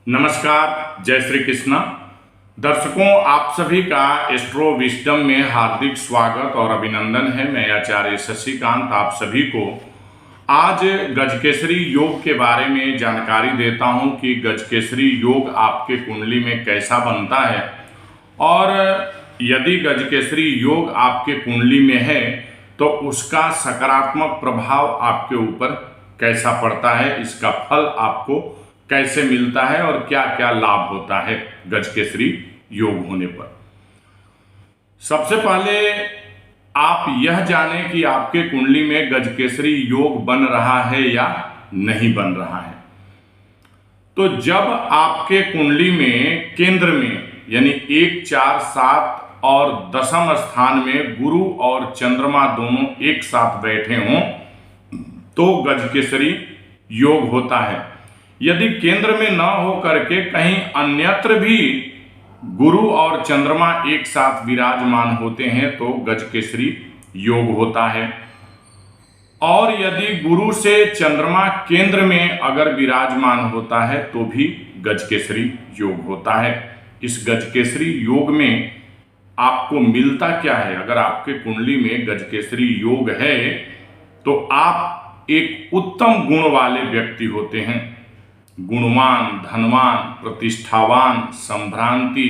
नमस्कार, जय श्री कृष्ण। दर्शकों, आप सभी का एस्ट्रो विस्डम में हार्दिक स्वागत और अभिनंदन है। मैं आचार्य शशिकांत आप सभी को आज गजकेसरी योग के बारे में जानकारी देता हूं कि गजकेसरी योग आपके कुंडली में कैसा बनता है और यदि गजकेसरी योग आपके कुंडली में है तो उसका सकारात्मक प्रभाव आपके ऊपर कैसा पड़ता है, इसका फल आपको कैसे मिलता है और क्या क्या लाभ होता है गजकेसरी योग होने पर। सबसे पहले आप यह जानें कि आपके कुंडली में गजकेसरी योग बन रहा है या नहीं बन रहा है। तो जब आपके कुंडली में केंद्र में यानी 1, 4, 7 और 10वें स्थान में गुरु और चंद्रमा दोनों एक साथ बैठे हों तो गजकेसरी योग होता है। यदि केंद्र में न हो करके कहीं अन्यत्र भी गुरु और चंद्रमा एक साथ विराजमान होते हैं तो गजकेसरी योग होता है। और यदि गुरु से चंद्रमा केंद्र में अगर विराजमान होता है तो भी गजकेसरी योग होता है। इस गजकेसरी योग में आपको मिलता क्या है? अगर आपके कुंडली में गजकेसरी योग है तो आप एक उत्तम गुण वाले व्यक्ति होते हैं। गुणवान, धनवान, प्रतिष्ठावान, संभ्रांति,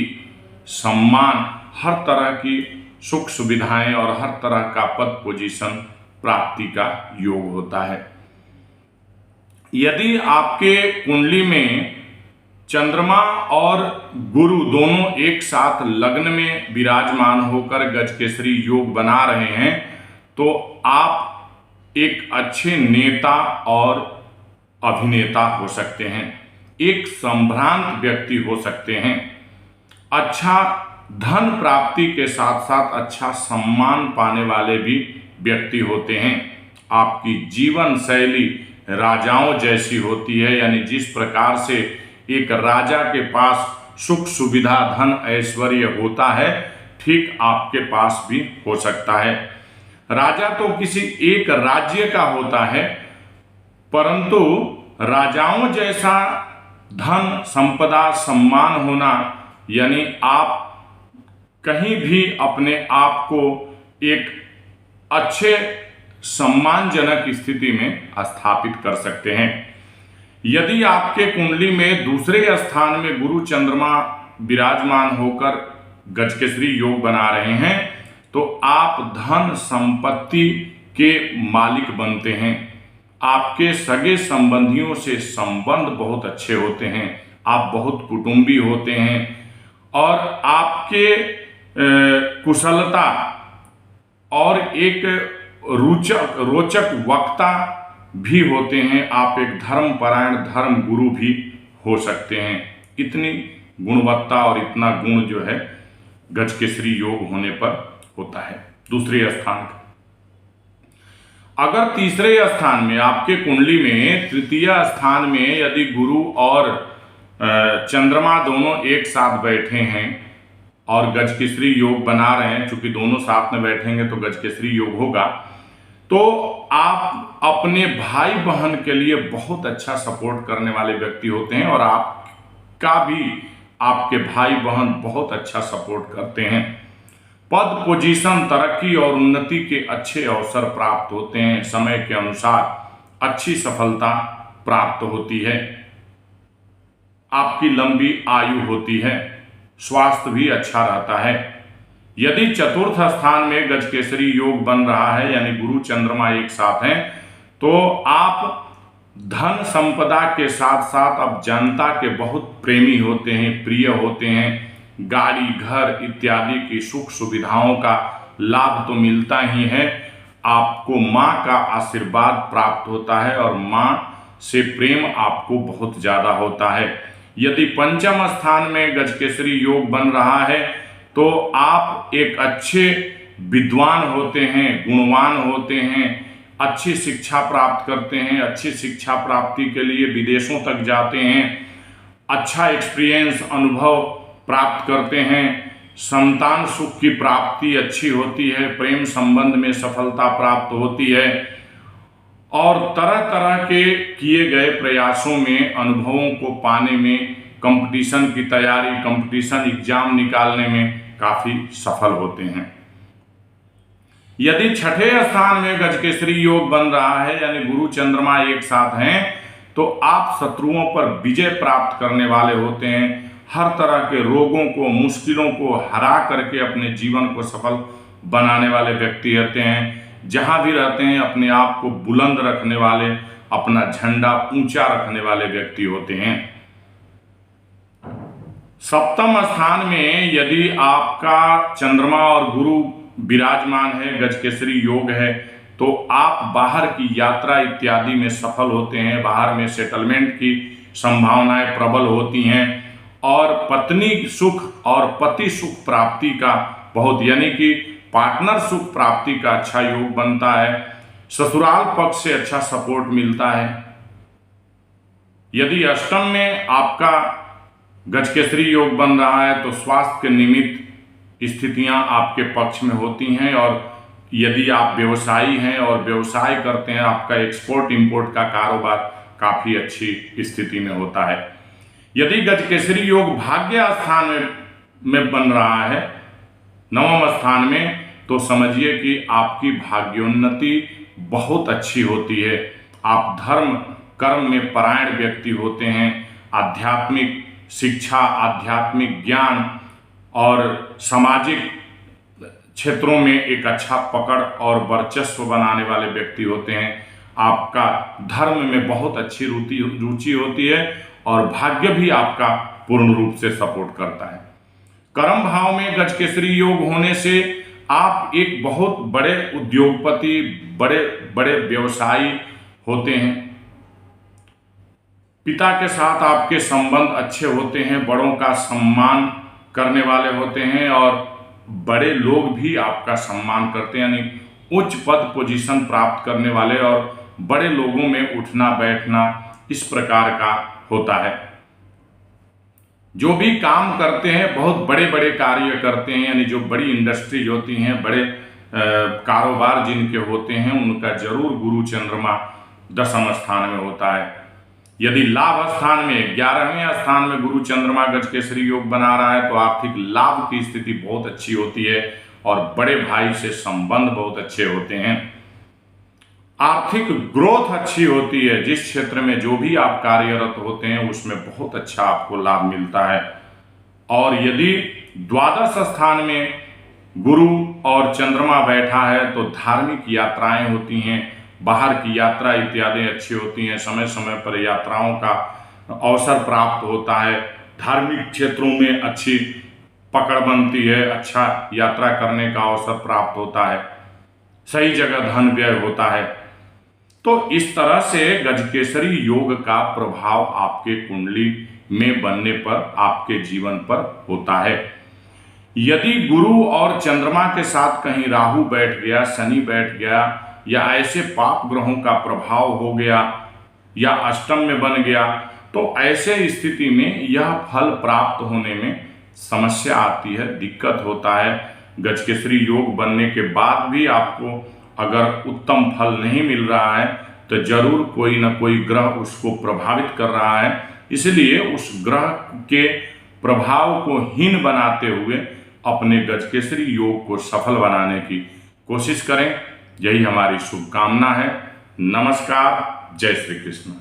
सम्मान, हर तरह की सुख सुविधाएं और हर तरह का पद पोजीशन प्राप्ति का योग होता है। यदि आपके कुंडली में चंद्रमा और गुरु दोनों एक साथ लग्न में विराजमान होकर गजकेसरी योग बना रहे हैं तो आप एक अच्छे नेता और अभिनेता हो सकते हैं, एक संभ्रांत व्यक्ति हो सकते हैं, अच्छा धन प्राप्ति के साथ साथ अच्छा सम्मान पाने वाले भी व्यक्ति होते हैं। आपकी जीवन शैली राजाओं जैसी होती है, यानी जिस प्रकार से एक राजा के पास सुख सुविधा धन ऐश्वर्य होता है ठीक आपके पास भी हो सकता है। राजा तो किसी एक राज्य का होता है परंतु राजाओं जैसा धन संपदा सम्मान होना यानी आप कहीं भी अपने आप को एक अच्छे सम्मानजनक स्थिति में स्थापित कर सकते हैं। यदि आपके कुंडली में दूसरे स्थान में गुरु चंद्रमा विराजमान होकर गजकेसरी योग बना रहे हैं तो आप धन संपत्ति के मालिक बनते हैं। आपके सगे संबंधियों से संबंध बहुत अच्छे होते हैं, आप बहुत कुटुंबी होते हैं और आपके कुशलता और एक रोचक वक्ता भी होते हैं। आप एक धर्मपरायण धर्म गुरु भी हो सकते हैं। इतनी गुणवत्ता और इतना गुण जो है गजकेसरी योग होने पर होता है। दूसरे स्थान का अगर तीसरे स्थान में आपके कुंडली में तृतीय स्थान में यदि गुरु और चंद्रमा दोनों एक साथ बैठे हैं और गजकेसरी योग बना रहे हैं, चूंकि दोनों साथ में बैठेंगे तो गजकेसरी योग होगा, तो आप अपने भाई बहन के लिए बहुत अच्छा सपोर्ट करने वाले व्यक्ति होते हैं और आपका भी आपके भाई बहन बहुत अच्छा सपोर्ट करते हैं। पद पोजीशन तरक्की और उन्नति के अच्छे अवसर प्राप्त होते हैं। समय के अनुसार अच्छी सफलता प्राप्त होती है। आपकी लंबी आयु होती है, स्वास्थ्य भी अच्छा रहता है। यदि चतुर्थ स्थान में गजकेसरी योग बन रहा है यानी गुरु चंद्रमा एक साथ हैं तो आप धन संपदा के साथ साथ अब जनता के बहुत प्रेमी होते हैं, प्रिय होते हैं। गाड़ी घर इत्यादि की सुख सुविधाओं का लाभ तो मिलता ही है, आपको माँ का आशीर्वाद प्राप्त होता है और माँ से प्रेम आपको बहुत ज़्यादा होता है। यदि पंचम स्थान में गजकेसरी योग बन रहा है तो आप एक अच्छे विद्वान होते हैं, गुणवान होते हैं, अच्छी शिक्षा प्राप्त करते हैं, अच्छी शिक्षा प्राप्ति के लिए विदेशों तक जाते हैं, अच्छा एक्सपीरियंस अनुभव प्राप्त करते हैं, संतान सुख की प्राप्ति अच्छी होती है, प्रेम संबंध में सफलता प्राप्त होती है और तरह तरह के किए गए प्रयासों में अनुभवों को पाने में कंपटीशन की तैयारी, कंपटीशन एग्जाम निकालने में काफ़ी सफल होते हैं। यदि छठे स्थान में गजकेसरी योग बन रहा है, यानी गुरु चंद्रमा एक साथ हैं, तो आप शत्रुओं पर विजय प्राप्त करने वाले होते हैं। हर तरह के रोगों को, मुश्किलों को हरा करके अपने जीवन को सफल बनाने वाले व्यक्ति रहते हैं। जहां भी रहते हैं अपने आप को बुलंद रखने वाले, अपना झंडा ऊंचा रखने वाले व्यक्ति होते हैं। सप्तम स्थान में यदि आपका चंद्रमा और गुरु विराजमान है, गजकेसरी योग है, तो आप बाहर की यात्रा इत्यादि में सफल होते हैं। बाहर में सेटलमेंट की संभावनाएं प्रबल होती हैं और पत्नी सुख और पति सुख प्राप्ति का बहुत, यानी कि पार्टनर सुख प्राप्ति का अच्छा योग बनता है। ससुराल पक्ष से अच्छा सपोर्ट मिलता है। यदि अष्टम में आपका गजकेसरी योग बन रहा है तो स्वास्थ्य के निमित्त स्थितियां आपके पक्ष में होती हैं। और यदि आप व्यवसायी हैं और व्यवसाय करते हैं, आपका एक्सपोर्ट इंपोर्ट का कारोबार काफ़ी अच्छी स्थिति में होता है। यदि गजकेसरी योग भाग्य स्थान में बन रहा है, नवम स्थान में, तो समझिए कि आपकी भाग्योन्नति बहुत अच्छी होती है। आप धर्म कर्म में परायण व्यक्ति होते हैं। आध्यात्मिक शिक्षा, आध्यात्मिक ज्ञान और सामाजिक क्षेत्रों में एक अच्छा पकड़ और वर्चस्व बनाने वाले व्यक्ति होते हैं। आपका धर्म में बहुत अच्छी रुचि होती है और भाग्य भी आपका पूर्ण रूप से सपोर्ट करता है। कर्म भाव में गजकेसरी योग होने से आप एक बहुत बड़े उद्योगपति, बड़े बड़े व्यवसायी होते हैं। पिता के साथ आपके संबंध अच्छे होते हैं, बड़ों का सम्मान करने वाले होते हैं और बड़े लोग भी आपका सम्मान करते हैं, यानी उच्च पद पोजीशन प्राप्त करने वाले और बड़े लोगों में उठना बैठना इस प्रकार का होता है। जो भी काम करते हैं बहुत बड़े बड़े कार्य करते हैं, यानी जो बड़ी इंडस्ट्रीज होती हैं, बड़े कारोबार जिनके होते हैं, उनका जरूर गुरु चंद्रमा दसम स्थान में होता है। यदि लाभ स्थान में 11वें स्थान में गुरु चंद्रमा गजकेसरी योग बना रहा है तो आर्थिक लाभ की स्थिति बहुत अच्छी होती है और बड़े भाई से संबंध बहुत अच्छे होते हैं। आर्थिक ग्रोथ अच्छी होती है। जिस क्षेत्र में जो भी आप कार्यरत होते हैं उसमें बहुत अच्छा आपको लाभ मिलता है। और यदि द्वादश स्थान में गुरु और चंद्रमा बैठा है तो धार्मिक यात्राएं होती हैं, बाहर की यात्रा इत्यादि अच्छी होती हैं। समय समय पर यात्राओं का अवसर प्राप्त होता है। धार्मिक क्षेत्रों में अच्छी पकड़ बनती है, अच्छा यात्रा करने का अवसर प्राप्त होता है, सही जगह धन व्यय होता है। तो इस तरह से गजकेसरी योग का प्रभाव आपके कुंडली में बनने पर आपके जीवन पर होता है। यदि गुरु और चंद्रमा के साथ कहीं राहु बैठ गया, शनि बैठ गया या ऐसे पाप ग्रहों का प्रभाव हो गया या अष्टम में बन गया, तो ऐसे स्थिति में यह फल प्राप्त होने में समस्या आती है, दिक्कत होता है। गजकेसरी योग बनने के बाद भी आपको अगर उत्तम फल नहीं मिल रहा है तो जरूर कोई ना कोई ग्रह उसको प्रभावित कर रहा है। इसलिए उस ग्रह के प्रभाव को हीन बनाते हुए अपने गजकेसरी योग को सफल बनाने की कोशिश करें। यही हमारी शुभकामना है। नमस्कार, जय श्री कृष्ण।